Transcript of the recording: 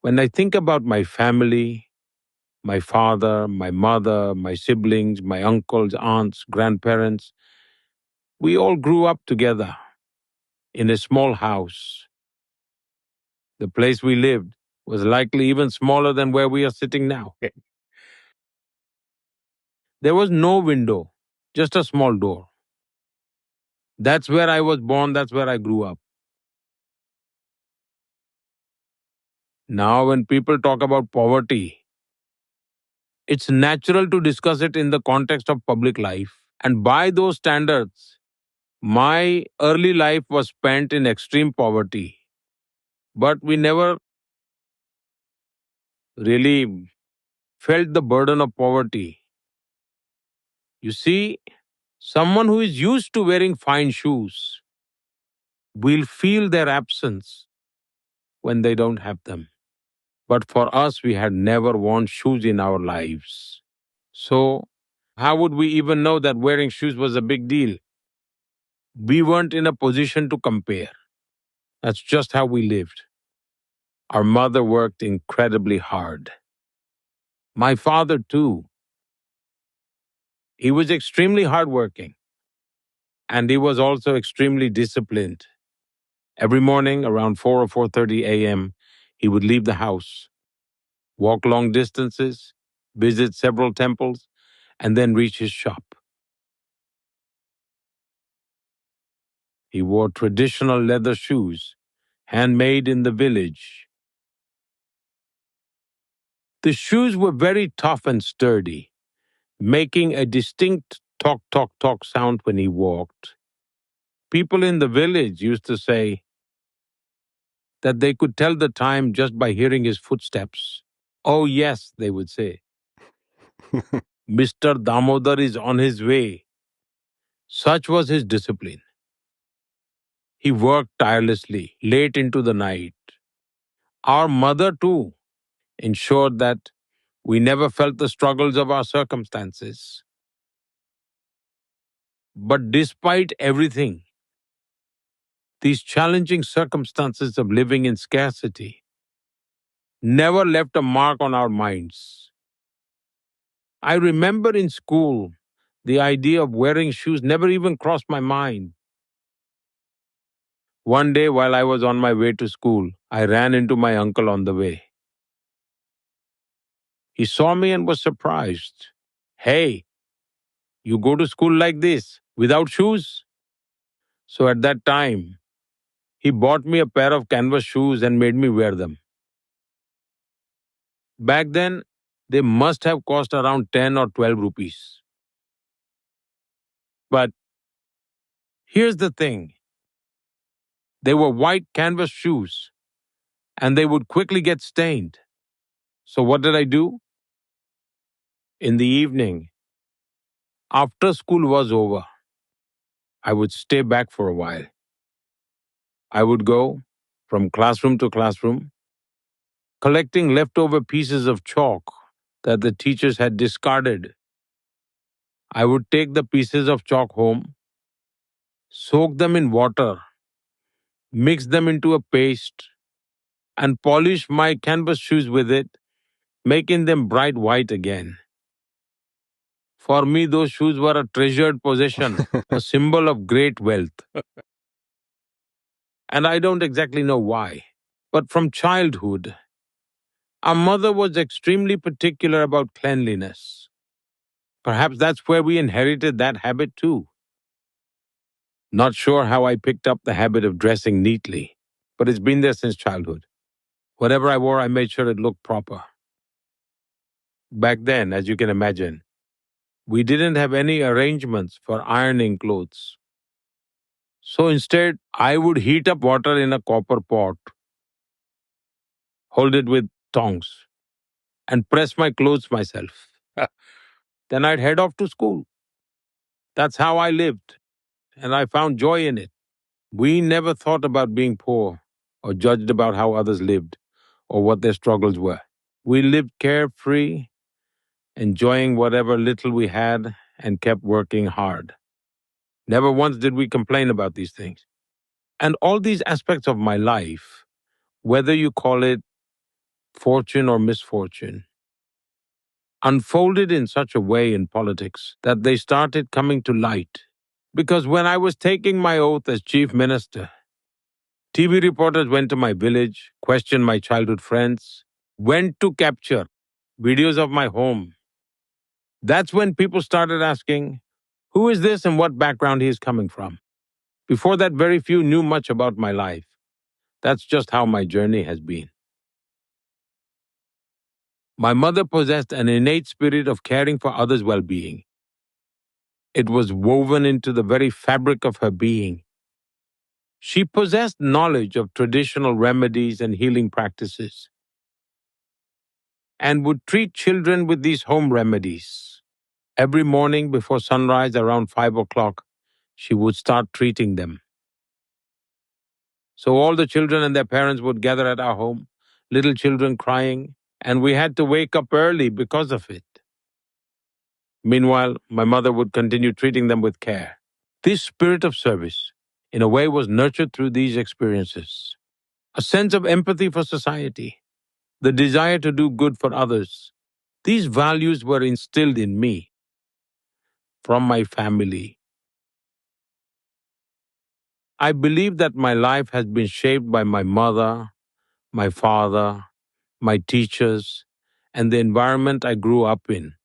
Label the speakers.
Speaker 1: When I think about my family, my father, my mother, my siblings, my uncles, aunts, grandparents, we all grew up together in a small house. The place we lived was likely even smaller than where we are sitting now. There was no window, just a small door. That's where I was born, that's where I grew up. Now, when people talk about poverty, it's natural to discuss it in the context of public life. And by those standards, my early life was spent in extreme poverty. But we never really felt the burden of poverty. You see, someone who is used to wearing fine shoes will feel their absence when they don't have them. But for us, we had never worn shoes in our lives. So, how would we even know that wearing shoes was a big deal? We weren't in a position to compare. That's just how we lived. Our mother worked incredibly hard. My father, too. He was extremely hardworking, and he was also extremely disciplined. Every morning around 4 or 4:30 a.m., he would leave the house, walk long distances, visit several temples, and then reach his shop. He wore traditional leather shoes, handmade in the village. The shoes were very tough and sturdy, making a distinct tock, tock, tock sound when he walked. People in the village used to say that they could tell the time just by hearing his footsteps. Oh, yes, they would say, Mr. Damodar is on his way. Such was his discipline. He worked tirelessly, late into the night. Our mother, too, ensured that we never felt the struggles of our circumstances. But despite everything, these challenging circumstances of living in scarcity never left a mark on our minds. I remember in school, the idea of wearing shoes never even crossed my mind. One day, while I was on my way to school, I ran into my uncle on the way. He saw me and was surprised. Hey, you go to school like this, without shoes? So at that time, he bought me a pair of canvas shoes and made me wear them. Back then, they must have cost around 10 or 12 rupees. But here's the thing, they were white canvas shoes and they would quickly get stained. So what did I do? In the evening, after school was over, I would stay back for a while. I would go from classroom to classroom, collecting leftover pieces of chalk that the teachers had discarded. I would take the pieces of chalk home, soak them in water, mix them into a paste, and polish my canvas shoes with it, making them bright white again. For me, those shoes were a treasured possession, a symbol of great wealth. And I don't exactly know why. But from childhood, our mother was extremely particular about cleanliness. Perhaps that's where we inherited that habit too. Not sure how I picked up the habit of dressing neatly, but it's been there since childhood. Whatever I wore, I made sure it looked proper. Back then, as you can imagine, we didn't have any arrangements for ironing clothes. So instead, I would heat up water in a copper pot, hold it with tongs, and press my clothes myself. Then I'd head off to school. That's how I lived, and I found joy in it. We never thought about being poor or judged about how others lived or what their struggles were. We lived carefree, enjoying whatever little we had, and kept working hard. Never once did we complain about these things. And all these aspects of my life, whether you call it fortune or misfortune, unfolded in such a way in politics that they started coming to light. Because when I was taking my oath as chief minister, TV reporters went to my village, questioned my childhood friends, went to capture videos of my home. That's when people started asking, who is this and what background he is coming from? Before that, very few knew much about my life. That's just how my journey has been. My mother possessed an innate spirit of caring for others' well being. It was woven into the very fabric of her being. She possessed knowledge of traditional remedies and healing practices and would treat children with these home remedies. Every morning before sunrise around 5 o'clock, she would start treating them. So all the children and their parents would gather at our home, little children crying, and we had to wake up early because of it. Meanwhile, my mother would continue treating them with care. This spirit of service, in a way, was nurtured through these experiences. A sense of empathy for society, the desire to do good for others. These values were instilled in me from my family. I believe that my life has been shaped by my mother, my father, my teachers, and the environment I grew up in.